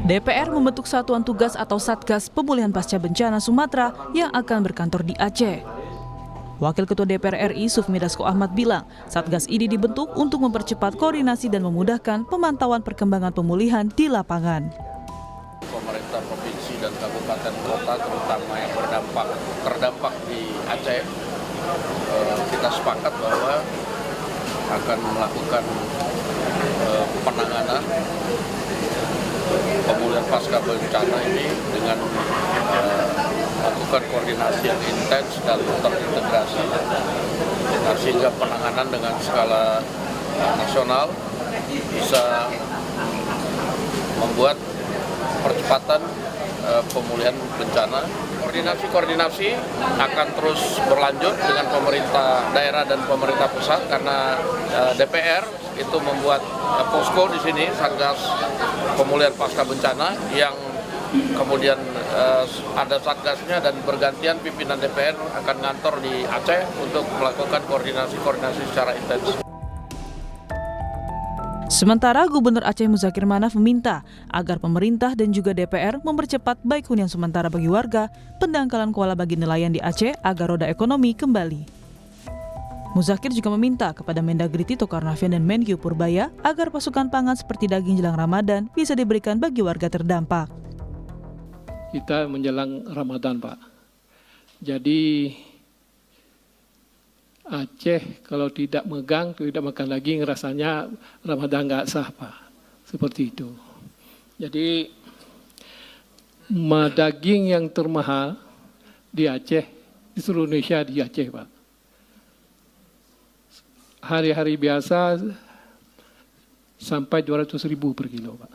DPR membentuk Satuan Tugas atau Satgas Pemulihan Pasca Bencana Sumatera yang akan berkantor di Aceh. Wakil Ketua DPR RI Sufmi Dasko Ahmad bilang, Satgas ini dibentuk untuk mempercepat koordinasi dan memudahkan pemantauan perkembangan pemulihan di lapangan. Pemerintah provinsi dan kabupaten kota terutama yang terdampak di Aceh, kita sepakat bahwa akan melakukan penanganan pemulihan pasca bencana ini dengan melakukan koordinasi yang intens dan terintegrasi, sehingga penanganan dengan skala nasional bisa membuat percepatan pemulihan bencana. Koordinasi akan terus berlanjut dengan pemerintah daerah dan pemerintah pusat karena DPR itu membuat posko di sini, Satgas Pemulihan Pasca Bencana, yang kemudian ada satgasnya dan bergantian pimpinan DPR akan ngantor di Aceh untuk melakukan koordinasi secara intens. Sementara Gubernur Aceh Muzakir Manaf meminta agar pemerintah dan juga DPR mempercepat baik hunian sementara bagi warga, pendangkalan kuala bagi nelayan di Aceh agar roda ekonomi kembali. Muzakir juga meminta kepada Mendagri Tito Karnavian dan Menkyu Purbaya agar pasukan pangan seperti daging jelang Ramadan bisa diberikan bagi warga terdampak. Kita menjelang Ramadan, Pak. Jadi Aceh kalau tidak makan daging, rasanya Ramadan nggak sah, Pak. Seperti itu. Jadi daging yang termahal di Aceh, di seluruh Indonesia di Aceh, Pak. Hari-hari biasa sampai 200.000 per kilo, Pak.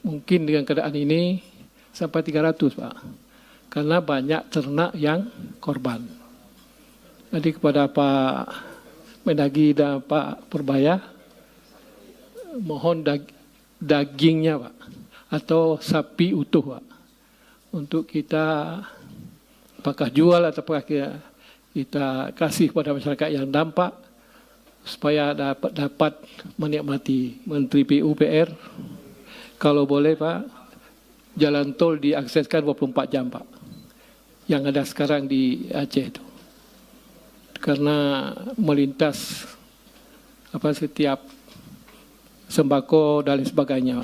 Mungkin dengan keadaan ini sampai 300, Pak. Karena banyak ternak yang korban. Jadi kepada Pak Mendagri dan Pak Purbaya, mohon dagingnya, Pak, atau sapi utuh, Pak, untuk kita apakah jual atau apakah kita kasih kepada masyarakat yang dampak supaya dapat menikmati. Menteri PUPR, kalau boleh, Pak, jalan tol diakseskan 24 jam, Pak, yang ada sekarang di Aceh itu. Karena melintas setiap sembako dan lain sebagainya.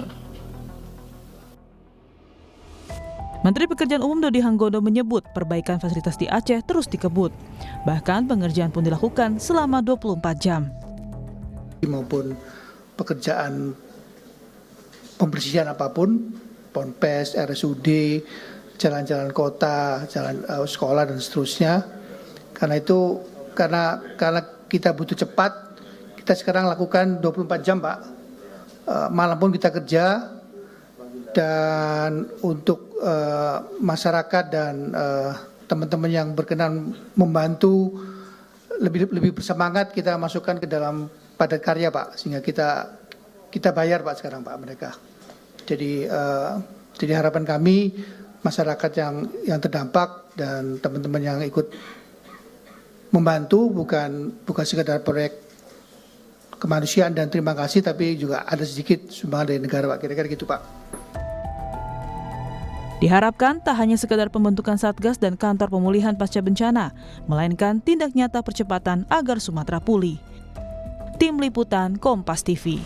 Menteri Pekerjaan Umum Dodi Hanggondo menyebut perbaikan fasilitas di Aceh terus dikebut. Bahkan pengerjaan pun dilakukan selama 24 jam. Maupun pekerjaan pembersihan apapun, Ponpes, RSUD, jalan-jalan kota, jalan sekolah dan seterusnya. Karena itu karena kita butuh cepat, kita sekarang lakukan 24 jam, Pak. Malam pun kita kerja, dan untuk masyarakat dan teman-teman yang berkenan membantu lebih bersemangat, kita masukkan ke dalam padat karya, Pak, sehingga kita bayar, Pak, sekarang, Pak, mereka. Jadi harapan kami masyarakat yang terdampak dan teman-teman yang ikut membantu bukan sekadar proyek kemanusiaan dan terima kasih, tapi juga ada sedikit sumbangan dari negara, Pak. Kira-kira gitu, Pak. Diharapkan tak hanya sekadar pembentukan Satgas dan kantor pemulihan pasca bencana, melainkan tindak nyata percepatan agar Sumatera pulih. Tim Liputan Kompas TV.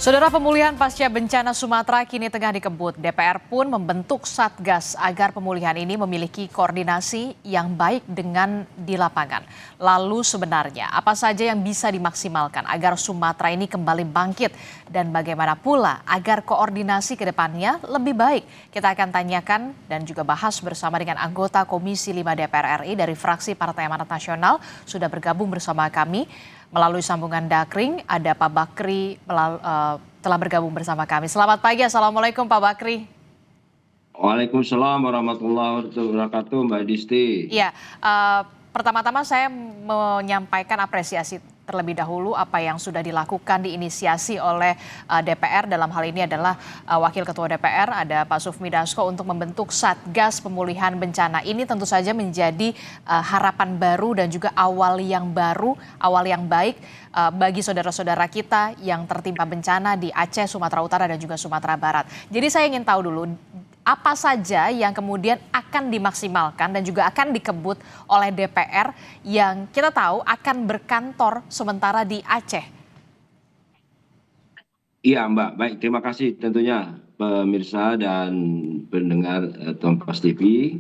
Saudara, pemulihan pasca bencana Sumatera kini tengah dikebut. DPR pun membentuk Satgas agar pemulihan ini memiliki koordinasi yang baik dengan di lapangan. Lalu sebenarnya apa saja yang bisa dimaksimalkan agar Sumatera ini kembali bangkit? Dan bagaimana pula agar koordinasi ke depannya lebih baik? Kita akan tanyakan dan juga bahas bersama dengan anggota Komisi 5 DPR RI dari fraksi Partai Amanat Nasional. Sudah bergabung bersama kami melalui sambungan daring, ada Pak Bakri telah bergabung bersama kami. Selamat pagi, Assalamualaikum Pak Bakri. Waalaikumsalam warahmatullahi wabarakatuh, Mbak Disti. Iya, pertama-tama saya menyampaikan apresiasi terlebih dahulu apa yang sudah dilakukan diinisiasi oleh DPR. Dalam hal ini adalah Wakil Ketua DPR ada Pak Sufmi Dasko untuk membentuk Satgas Pemulihan Bencana. Ini tentu saja menjadi harapan baru dan juga awal yang baru, awal yang baik bagi saudara-saudara kita yang tertimpa bencana di Aceh, Sumatera Utara dan juga Sumatera Barat. Jadi saya ingin tahu dulu apa saja yang kemudian akan dimaksimalkan dan juga akan dikebut oleh DPR yang kita tahu akan berkantor sementara di Aceh. Iya Mbak, baik terima kasih tentunya pemirsa dan pendengar Kompas TV.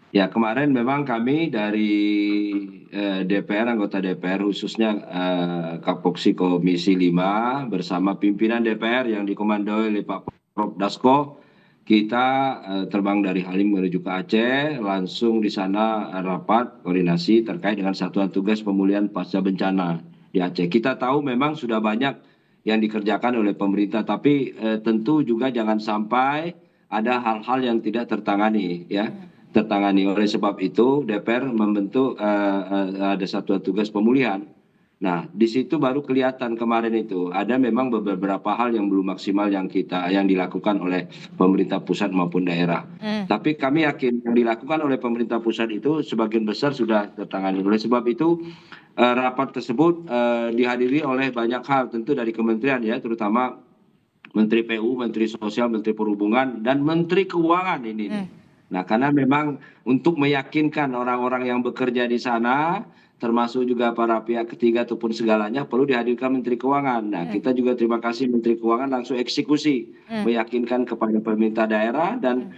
Ya kemarin memang kami dari DPR, anggota DPR khususnya Kapoksi Komisi 5 bersama pimpinan DPR yang dikomandoi oleh Pak Prof. Dasko, kita terbang dari Halim menuju ke Aceh, langsung di sana rapat koordinasi terkait dengan Satuan Tugas Pemulihan Pasca Bencana di Aceh. Kita tahu memang sudah banyak yang dikerjakan oleh pemerintah, tapi tentu juga jangan sampai ada hal-hal yang tidak tertangani, ya. Tertangani. Oleh sebab itu DPR membentuk ada Satuan Tugas Pemulihan. Nah, di situ baru kelihatan kemarin itu ada memang beberapa hal yang belum maksimal yang dilakukan oleh pemerintah pusat maupun daerah. Tapi kami yakin yang dilakukan oleh pemerintah pusat itu sebagian besar sudah tertangani. Oleh sebab itu rapat tersebut dihadiri oleh banyak hal tentu dari kementerian ya, terutama Menteri PU, Menteri Sosial, Menteri Perhubungan dan Menteri Keuangan ini. Nah, karena memang untuk meyakinkan orang-orang yang bekerja di sana termasuk juga para pihak ketiga ataupun segalanya perlu dihadirkan Menteri Keuangan. Nah, kita juga terima kasih Menteri Keuangan langsung eksekusi meyakinkan kepada pemerintah daerah dan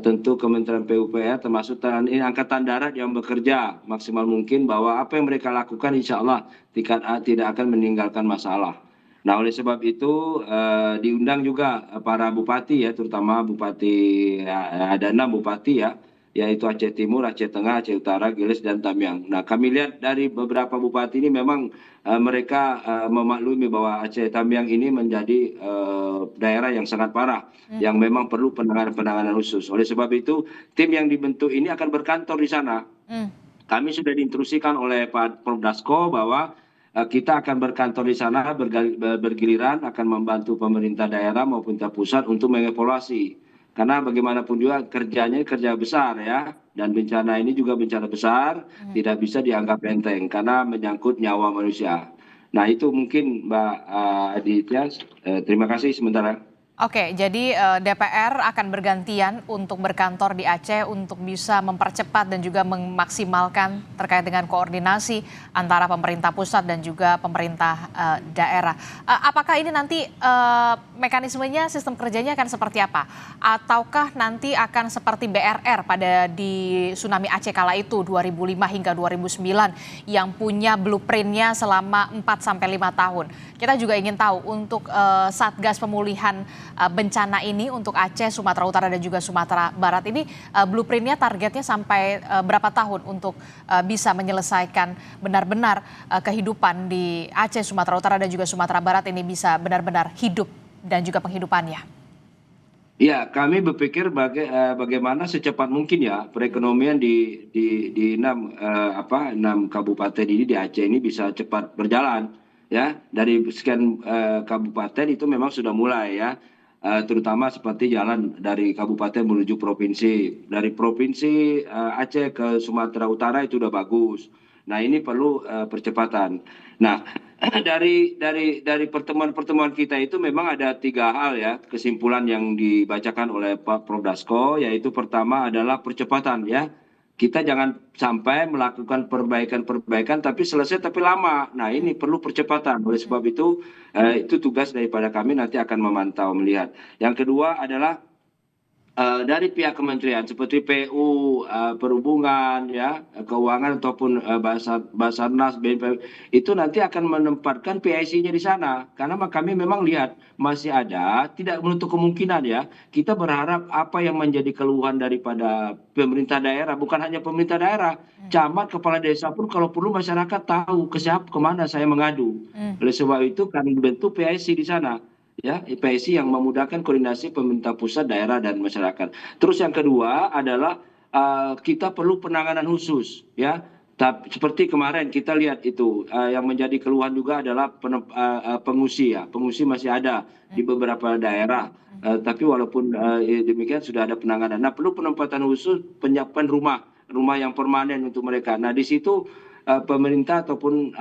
tentu Kementerian PUPR termasuk TNI Angkatan Darat yang bekerja maksimal mungkin bahwa apa yang mereka lakukan insya Allah tidak akan meninggalkan masalah. Nah, oleh sebab itu diundang juga para bupati ya, terutama bupati ada 6 bupati ya, yaitu Aceh Timur, Aceh Tengah, Aceh Utara, Giles, dan Tamiang. Nah, kami lihat dari beberapa bupati ini memang mereka memaklumi bahwa Aceh Tamiang ini menjadi daerah yang sangat parah, yang memang perlu penanganan khusus. Oleh sebab itu, tim yang dibentuk ini akan berkantor di sana. Kami sudah diinstruksikan oleh Pak Prof. Dasko bahwa kita akan berkantor di sana bergiliran akan membantu pemerintah daerah maupun pemerintah pusat untuk mengevaluasi. Karena bagaimanapun juga kerjanya kerja besar ya, dan bencana ini juga bencana besar, tidak bisa dianggap enteng karena menyangkut nyawa manusia. Nah itu mungkin Mbak Aditya, terima kasih sementara. Oke, jadi DPR akan bergantian untuk berkantor di Aceh untuk bisa mempercepat dan juga memaksimalkan terkait dengan koordinasi antara pemerintah pusat dan juga pemerintah daerah. Apakah ini nanti mekanismenya, sistem kerjanya akan seperti apa? Ataukah nanti akan seperti BRR pada di tsunami Aceh kala itu 2005 hingga 2009 yang punya blueprintnya selama 4-5 tahun? Kita juga ingin tahu untuk Satgas Pemulihan Bencana ini untuk Aceh, Sumatera Utara dan juga Sumatera Barat ini blueprintnya targetnya sampai berapa tahun untuk bisa menyelesaikan benar-benar kehidupan di Aceh, Sumatera Utara dan juga Sumatera Barat ini bisa benar-benar hidup dan juga penghidupannya. Ya, kami berpikir bagaimana secepat mungkin ya perekonomian di 6 kabupaten ini di Aceh ini bisa cepat berjalan ya. Dari sekian kabupaten itu memang sudah mulai ya. Terutama seperti jalan dari kabupaten menuju provinsi. Dari provinsi Aceh ke Sumatera Utara itu sudah bagus. Nah, ini perlu percepatan. Nah, dari pertemuan-pertemuan kita itu memang ada 3 hal ya, kesimpulan yang dibacakan oleh Pak Prof. Dasko, yaitu pertama adalah percepatan ya. Kita jangan sampai melakukan perbaikan tapi selesai tapi lama. Nah, ini perlu percepatan. Oleh sebab itu tugas daripada kami nanti akan memantau melihat. Yang kedua adalah dari pihak kementerian seperti PU, Perhubungan, ya, Keuangan ataupun Basarnas, BNPB itu nanti akan menempatkan PIC-nya di sana. Karena kami memang lihat masih ada, tidak menutup kemungkinan ya. Kita berharap apa yang menjadi keluhan daripada pemerintah daerah, bukan hanya pemerintah daerah, camat, kepala desa pun kalau perlu masyarakat tahu kemana saya mengadu. Oleh sebab itu kami bentuk PIC di sana. Ya, PIC yang memudahkan koordinasi pemerintah pusat, daerah, dan masyarakat. Terus yang kedua adalah kita perlu penanganan khusus, ya. Tapi seperti kemarin kita lihat itu yang menjadi keluhan juga adalah pengungsi ya. Pengungsi masih ada di beberapa daerah. Tapi walaupun demikian sudah ada penanganan. Nah, perlu penempatan khusus, penyiapan rumah yang permanen untuk mereka. Nah, di situ pemerintah ataupun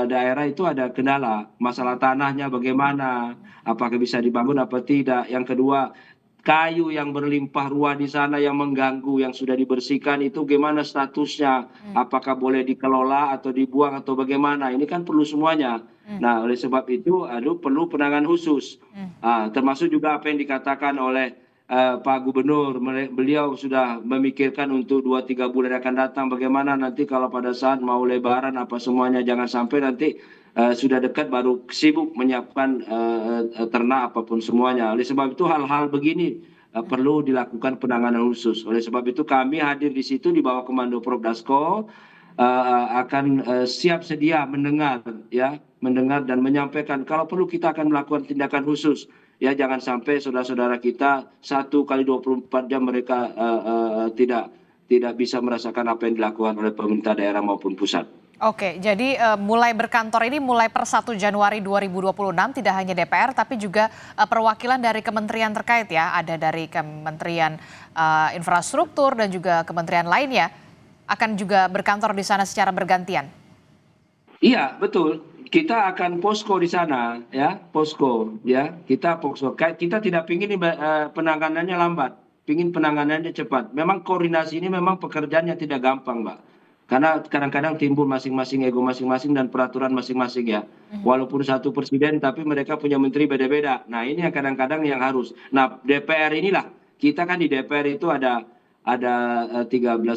daerah itu ada kendala. Masalah tanahnya bagaimana, apakah bisa dibangun apa tidak. Yang kedua, kayu yang berlimpah ruah di sana yang mengganggu, yang sudah dibersihkan itu gimana statusnya? Apakah boleh dikelola atau dibuang atau bagaimana? Ini kan perlu semuanya. Nah, oleh sebab itu, perlu penanganan khusus. Termasuk juga apa yang dikatakan oleh Pak Gubernur. Beliau sudah memikirkan untuk 2-3 bulan akan datang. Bagaimana nanti kalau pada saat mau lebaran apa semuanya, jangan sampai nanti sudah dekat baru sibuk menyiapkan ternak apapun semuanya. Oleh sebab itu hal-hal begini perlu dilakukan penanganan khusus. Oleh sebab itu kami hadir di situ di bawah komando Prof Dasko akan siap sedia mendengar dan menyampaikan. Kalau perlu kita akan melakukan tindakan khusus. Ya, jangan sampai saudara-saudara kita 1x24 jam mereka tidak bisa merasakan apa yang dilakukan oleh pemerintah daerah maupun pusat. Oke, jadi mulai berkantor ini mulai per 1 Januari 2026 tidak hanya DPR tapi juga perwakilan dari kementerian terkait ya. Ada dari Kementerian Infrastruktur dan juga kementerian lainnya akan juga berkantor di sana secara bergantian. Iya, betul. Kita akan posko di sana ya, posko ya. Kita posko. Kita tidak ingin penanganannya lambat, ingin penanganannya cepat. Memang koordinasi ini memang pekerjaan yang tidak gampang, Mbak. Karena kadang-kadang timbul masing-masing ego masing-masing dan peraturan masing-masing ya. Walaupun satu presiden tapi mereka punya menteri beda-beda. Nah, ini yang kadang-kadang yang harus. Nah, DPR inilah, kita kan di DPR itu ada 13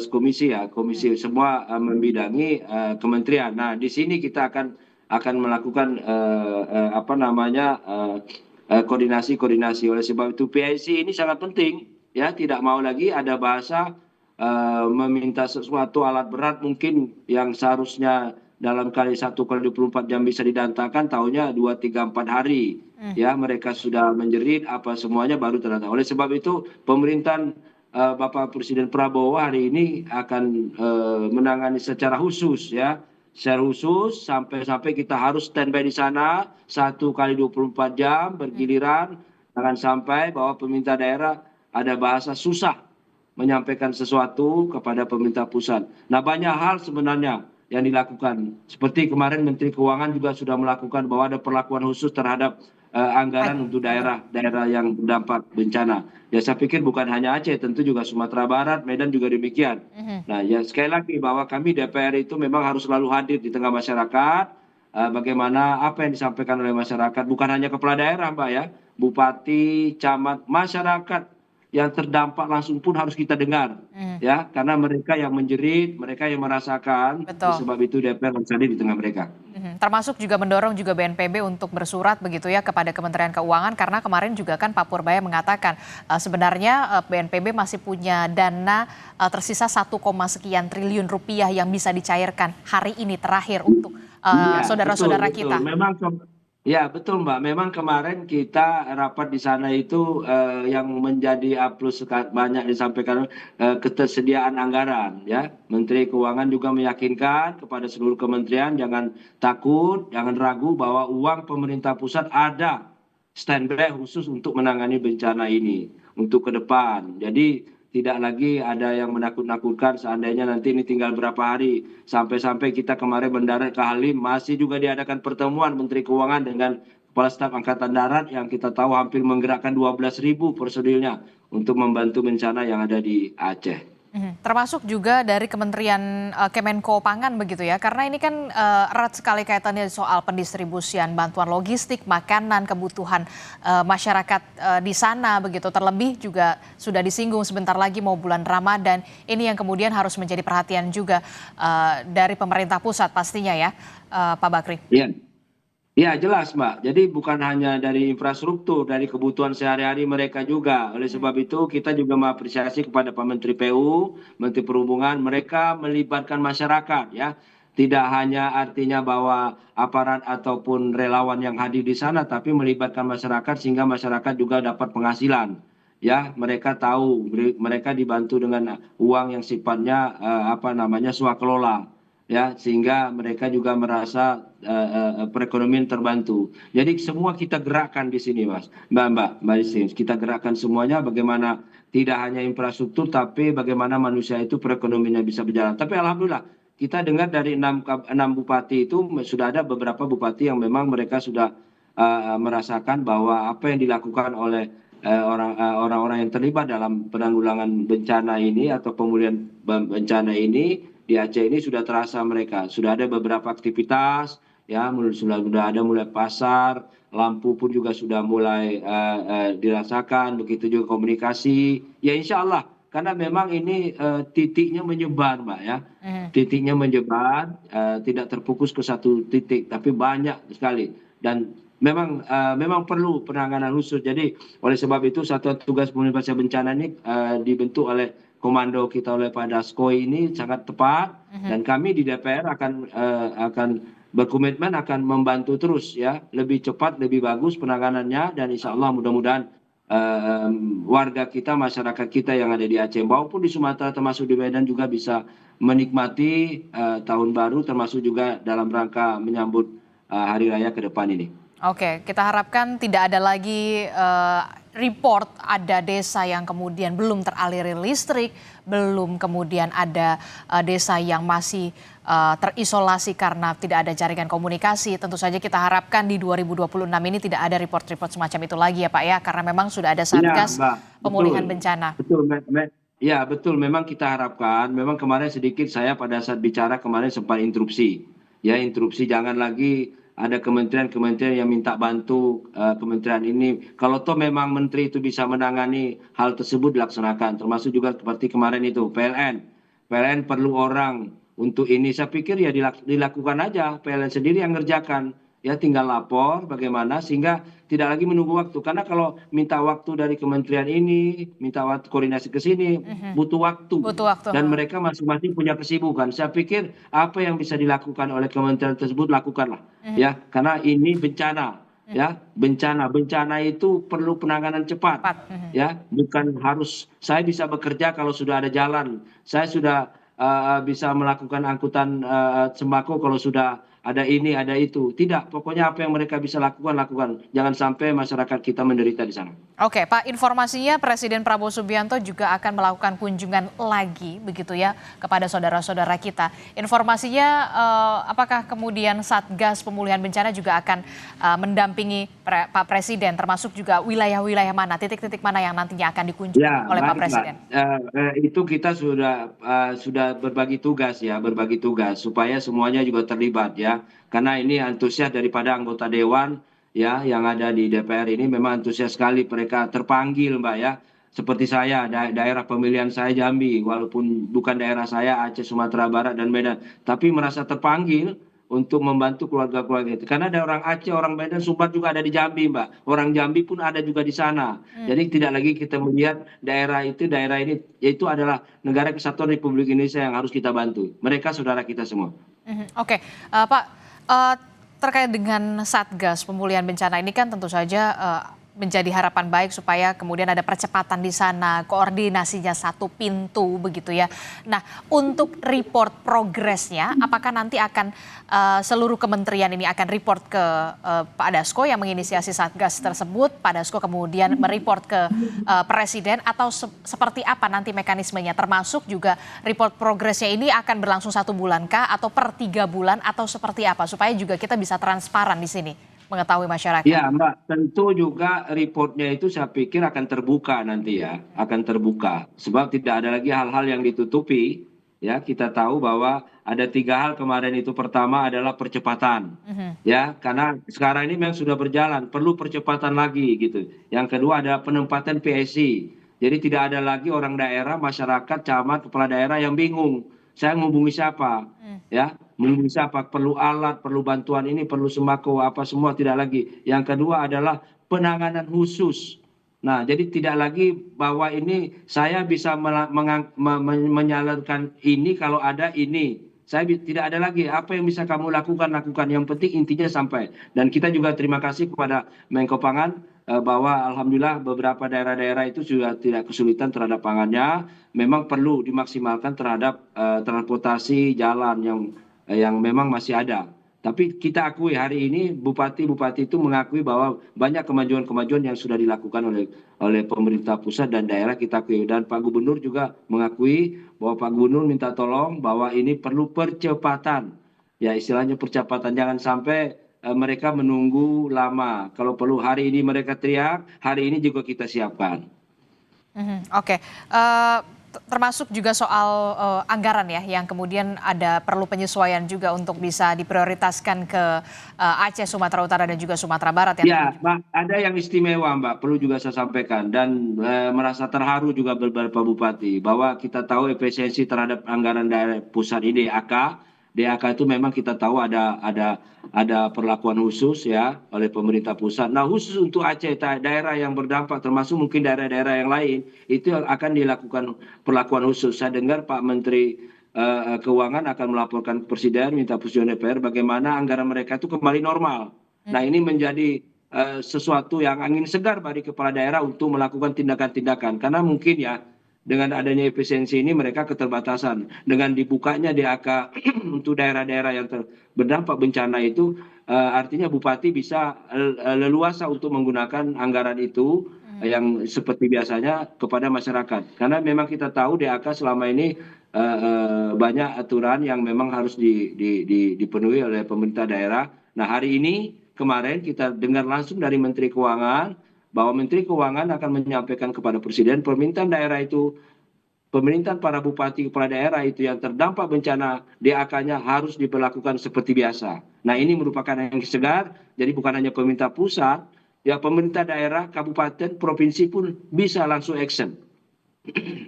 komisi ya, komisi semua membidangi kementerian. Nah, di sini kita akan melakukan koordinasi. Oleh sebab itu PIC ini sangat penting ya, tidak mau lagi ada bahasa meminta sesuatu alat berat mungkin yang seharusnya dalam kali 1x24 jam bisa didatangkan, taunya 2, 3, 4 hari. Ya, mereka sudah menjerit apa semuanya baru terdatang. Oleh sebab itu pemerintahan Bapak Presiden Prabowo hari ini akan menangani secara khusus ya. Secara khusus sampai kita harus standby di sana 1x24 jam bergiliran. Jangan sampai bahwa pemerintah daerah ada bahasa susah menyampaikan sesuatu kepada pemerintah pusat. Nah, banyak hal sebenarnya yang dilakukan. Seperti kemarin Menteri Keuangan juga sudah melakukan bahwa ada perlakuan khusus terhadap anggaran untuk daerah yang berdampak bencana. Ya, saya pikir bukan hanya Aceh, tentu juga Sumatera Barat, Medan juga demikian. Nah, ya sekali lagi bahwa kami DPR itu memang harus selalu hadir di tengah masyarakat. Bagaimana apa yang disampaikan oleh masyarakat, bukan hanya kepala daerah, Mbak ya, bupati, camat, masyarakat yang terdampak langsung pun harus kita dengar ya, karena mereka yang menjerit, mereka yang merasakan. Sebab itu DPR harus hadir di tengah mereka. Termasuk juga mendorong juga BNPB untuk bersurat begitu ya kepada Kementerian Keuangan, karena kemarin juga kan Pak Purbaya mengatakan sebenarnya BNPB masih punya dana tersisa 1, sekian triliun rupiah yang bisa dicairkan hari ini terakhir untuk saudara-saudara kita. Ya, betul Mbak. Memang kemarin kita rapat di sana itu yang menjadi plus banyak disampaikan ketersediaan anggaran ya. Menteri Keuangan juga meyakinkan kepada seluruh kementerian jangan takut, jangan ragu bahwa uang pemerintah pusat ada standby khusus untuk menangani bencana ini untuk ke depan. Jadi tidak lagi ada yang menakut-nakutkan seandainya nanti ini tinggal berapa hari. Sampai-sampai kita kemarin mendarat ke Halim, masih juga diadakan pertemuan Menteri Keuangan dengan Kepala Staf Angkatan Darat yang kita tahu hampir menggerakkan 12.000 personilnya untuk membantu bencana yang ada di Aceh. Termasuk juga dari Kementerian Kemenko Pangan begitu ya, karena ini kan erat sekali kaitannya soal pendistribusian bantuan logistik, makanan, kebutuhan masyarakat di sana begitu. Terlebih juga sudah disinggung sebentar lagi mau bulan Ramadan, ini yang kemudian harus menjadi perhatian juga dari pemerintah pusat pastinya ya, Pak Bakri. Iya. Ya, jelas Mbak. Jadi bukan hanya dari infrastruktur, dari kebutuhan sehari-hari mereka juga. Oleh sebab itu kita juga mengapresiasi kepada Pak Menteri PU, Menteri Perhubungan, mereka melibatkan masyarakat ya. Tidak hanya artinya bahwa aparat ataupun relawan yang hadir di sana, tapi melibatkan masyarakat sehingga masyarakat juga dapat penghasilan. Ya, mereka tahu, mereka dibantu dengan uang yang sifatnya swakelola. ya, sehingga mereka juga merasa perekonomian terbantu. Jadi semua kita gerakkan di sini, Mas, Mbak Isin. Kita gerakkan semuanya bagaimana tidak hanya infrastruktur, tapi bagaimana manusia itu perekonomiannya bisa berjalan. Tapi alhamdulillah kita dengar dari enam bupati itu sudah ada beberapa bupati yang memang mereka sudah merasakan bahwa apa yang dilakukan oleh orang-orang yang terlibat dalam penanggulangan bencana ini atau pemulihan bencana ini di Aceh ini sudah terasa mereka. Sudah ada beberapa aktivitas, ya, sudah ada mulai pasar, lampu pun juga sudah mulai dirasakan, begitu juga komunikasi. Ya insya Allah, karena memang ini titiknya menyebar, Mbak, ya. Titiknya menyebar, tidak terfokus ke satu titik, tapi banyak sekali. Dan memang perlu penanganan khusus. Jadi oleh sebab itu Satuan Tugas Pemulihan Pasca Bencana ini dibentuk oleh komando kita oleh Pak Dasko ini sangat tepat, dan kami di DPR akan berkomitmen akan membantu terus, ya, lebih cepat lebih bagus penanganannya, dan insya Allah mudah-mudahan warga kita, masyarakat kita yang ada di Aceh maupun di Sumatera termasuk di Medan juga bisa menikmati tahun baru, termasuk juga dalam rangka menyambut hari raya ke depan ini. Oke, kita harapkan tidak ada lagi report ada desa yang kemudian belum teraliri listrik, belum kemudian ada desa yang masih terisolasi karena tidak ada jaringan komunikasi. Tentu saja kita harapkan di 2026 ini tidak ada report-report semacam itu lagi ya Pak ya, karena memang sudah ada Satgas pemulihan bencana. Betul, ya betul, memang kita harapkan, memang kemarin sedikit saya pada saat bicara kemarin sempat interupsi. Ya, interupsi, jangan lagi ada kementerian-kementerian yang minta bantu kementerian ini. Kalau toh memang menteri itu bisa menangani hal tersebut dilaksanakan. Termasuk juga seperti kemarin itu PLN. PLN perlu orang untuk ini. Saya pikir ya dilakukan aja. PLN sendiri yang ngerjakan. Ya tinggal lapor bagaimana sehingga tidak lagi menunggu waktu. Karena kalau minta waktu dari kementerian ini, minta waktu koordinasi ke sini, butuh waktu. Dan mereka masing-masing punya kesibukan. Saya pikir apa yang bisa dilakukan oleh kementerian tersebut lakukanlah. Ya, karena ini bencana. Ya, bencana itu perlu penanganan cepat. Ya, bukan harus saya bisa bekerja kalau sudah ada jalan. Saya sudah bisa melakukan angkutan sembako kalau sudah ada ini, ada itu. Tidak, pokoknya apa yang mereka bisa lakukan. Jangan sampai masyarakat kita menderita di sana. Oke, Pak, informasinya Presiden Prabowo Subianto juga akan melakukan kunjungan lagi, begitu ya, kepada saudara-saudara kita. Informasinya, apakah kemudian Satgas Pemulihan Bencana juga akan mendampingi Pak Presiden, termasuk juga wilayah-wilayah mana, titik-titik mana yang nantinya akan dikunjungi oleh Pak Presiden? Itu kita sudah berbagi tugas supaya semuanya juga terlibat, ya. Karena ini antusias daripada anggota dewan, ya, yang ada di DPR ini memang antusias sekali, mereka terpanggil, Mbak, ya. Seperti saya, daerah pemilihan saya Jambi, walaupun bukan daerah saya Aceh, Sumatera Barat dan Medan, tapi merasa terpanggil untuk membantu keluarga-keluarga itu. Karena ada orang Aceh, orang Medan, Sumbar juga ada di Jambi, Mbak. Orang Jambi pun ada juga di sana. Jadi tidak lagi kita melihat daerah ini, yaitu adalah negara kesatuan Republik Indonesia yang harus kita bantu. Mereka saudara kita semua. Oke, Pak, terkait dengan Satgas Pemulihan Bencana ini kan tentu saja menjadi harapan baik supaya kemudian ada percepatan di sana, koordinasinya satu pintu begitu ya. Nah, untuk report progresnya, apakah nanti akan seluruh kementerian ini akan report ke Pak Dasko yang menginisiasi Satgas tersebut, Pak Dasko kemudian mereport ke Presiden, atau seperti apa nanti mekanismenya? Termasuk juga report progresnya ini akan berlangsung 1 bulan kah, atau per 3 bulan, atau seperti apa? Supaya juga kita bisa transparan di sini mengetahui masyarakat. Ya Mbak, tentu juga reportnya itu saya pikir akan terbuka nanti, ya, akan terbuka. Sebab tidak ada lagi hal-hal yang ditutupi, ya. Kita tahu bahwa ada 3 hal kemarin itu. Pertama adalah percepatan, ya, karena sekarang ini memang sudah berjalan, perlu percepatan lagi gitu. Yang kedua ada penempatan PSC, jadi tidak ada lagi orang daerah, masyarakat, camat, kepala daerah yang bingung. Saya menghubungi siapa, ya, menghubungi siapa, perlu alat, perlu bantuan ini, perlu sembako, apa semua tidak lagi. Yang kedua adalah penanganan khusus. Nah, jadi tidak lagi bahwa ini saya bisa menyalurkan ini kalau ada ini. Saya tidak ada lagi apa yang bisa kamu lakukan. Yang penting intinya sampai. Dan kita juga terima kasih kepada Menko Pangan bahwa alhamdulillah beberapa daerah-daerah itu sudah tidak kesulitan terhadap pangannya. Memang perlu dimaksimalkan terhadap transportasi jalan yang yang memang masih ada. Tapi kita akui hari ini bupati-bupati itu mengakui bahwa banyak kemajuan-kemajuan yang sudah dilakukan oleh pemerintah pusat dan daerah, kita akui. Dan Pak Gubernur juga mengakui bahwa Pak Gubernur minta tolong bahwa ini perlu percepatan. Ya istilahnya percepatan, jangan sampai mereka menunggu lama. Kalau perlu hari ini mereka teriak, hari ini juga kita siapkan. Oke. Termasuk juga soal anggaran ya, yang kemudian ada perlu penyesuaian juga untuk bisa diprioritaskan ke Aceh, Sumatera Utara dan juga Sumatera Barat. Ya, Mbak, ada yang istimewa, Mbak, perlu juga saya sampaikan, dan merasa terharu juga beberapa bupati bahwa kita tahu efisiensi terhadap anggaran daerah pusat ini DAK itu memang kita tahu ada perlakuan khusus ya oleh pemerintah pusat. Nah khusus untuk Aceh, daerah yang berdampak termasuk mungkin daerah-daerah yang lain itu akan dilakukan perlakuan khusus. Saya dengar Pak Menteri Keuangan akan melaporkan ke Presiden, minta persetujuan DPR bagaimana anggaran mereka itu kembali normal. Nah ini menjadi sesuatu yang angin segar bagi kepala daerah untuk melakukan tindakan-tindakan, karena mungkin ya dengan adanya efisiensi ini mereka keterbatasan. Dengan dibukanya DAK untuk daerah-daerah yang berdampak bencana itu artinya bupati bisa leluasa untuk menggunakan anggaran itu yang seperti biasanya kepada masyarakat. Karena memang kita tahu DAK selama ini banyak aturan yang memang harus dipenuhi oleh pemerintah daerah. Nah hari ini kemarin kita dengar langsung dari Menteri Keuangan bahwa Menteri Keuangan akan menyampaikan kepada Presiden permintaan daerah itu, permintaan para bupati kepala daerah itu yang terdampak bencana DAK-nya harus diperlakukan seperti biasa. Nah ini merupakan yang segar, jadi bukan hanya pemerintah pusat, ya pemerintah daerah, kabupaten, provinsi pun bisa langsung action.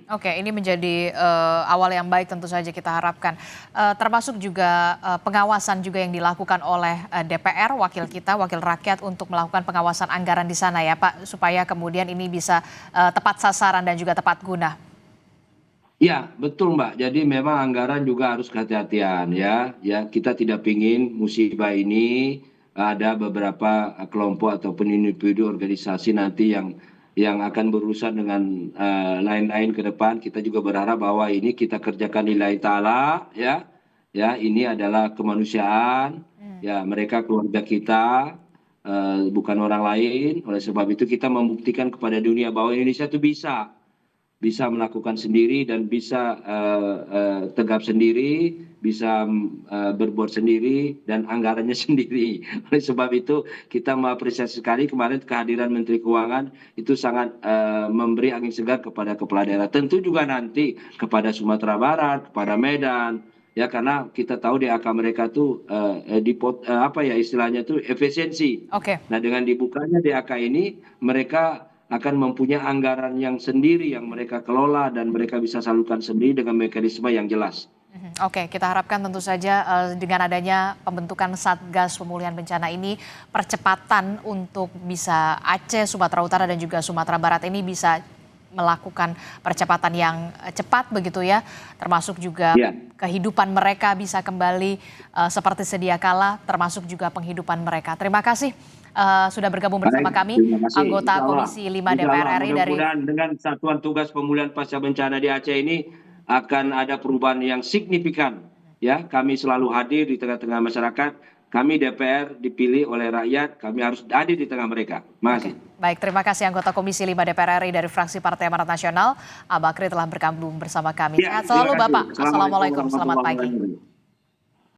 Oke, ini menjadi awal yang baik tentu saja kita harapkan. Termasuk juga pengawasan juga yang dilakukan oleh DPR, wakil rakyat untuk melakukan pengawasan anggaran di sana ya Pak, supaya kemudian ini bisa tepat sasaran dan juga tepat guna. Ya betul Mbak, jadi memang anggaran juga harus kehati-hatian ya. Ya kita tidak ingin musibah ini ada beberapa kelompok ataupun individu organisasi nanti yang akan berurusan dengan lain-lain ke depan. Kita juga berharap bahwa ini kita kerjakan lillahi ta'ala ya ini adalah kemanusiaan ya, mereka keluarga kita bukan orang lain. Oleh sebab itu kita membuktikan kepada dunia bahwa Indonesia itu bisa melakukan sendiri dan bisa tegap sendiri, bisa berbuat sendiri dan anggarannya sendiri. Oleh sebab itu kita mengapresiasi sekali kemarin kehadiran Menteri Keuangan itu sangat memberi angin segar kepada kepala daerah. Tentu juga nanti kepada Sumatera Barat, kepada Medan, ya karena kita tahu DAK mereka tuh istilahnya tuh efisiensi. Oke. Nah dengan dibukanya DAK ini mereka akan mempunyai anggaran yang sendiri yang mereka kelola dan mereka bisa salurkan sendiri dengan mekanisme yang jelas. Oke, kita harapkan tentu saja dengan adanya pembentukan Satgas Pemulihan Bencana ini, percepatan untuk bisa Aceh, Sumatera Utara dan juga Sumatera Barat ini bisa melakukan percepatan yang cepat begitu ya, termasuk juga kehidupan mereka bisa kembali seperti sedia kala, termasuk juga penghidupan mereka. Terima kasih sudah bergabung bersama kami, anggota Komisi 5 DPR RI dari. Mudah-mudahan dengan Satuan Tugas Pemulihan Pasca Bencana di Aceh ini akan ada perubahan yang signifikan. Ya, kami selalu hadir di tengah-tengah masyarakat. Kami DPR dipilih oleh rakyat, kami harus hadir di tengah mereka. Makasih. Baik, terima kasih anggota Komisi 5 DPR RI dari fraksi Partai Amanat Nasional, Abakri telah bergabung bersama kami. Sehat selalu Bapak. Assalamualaikum, selamat pagi.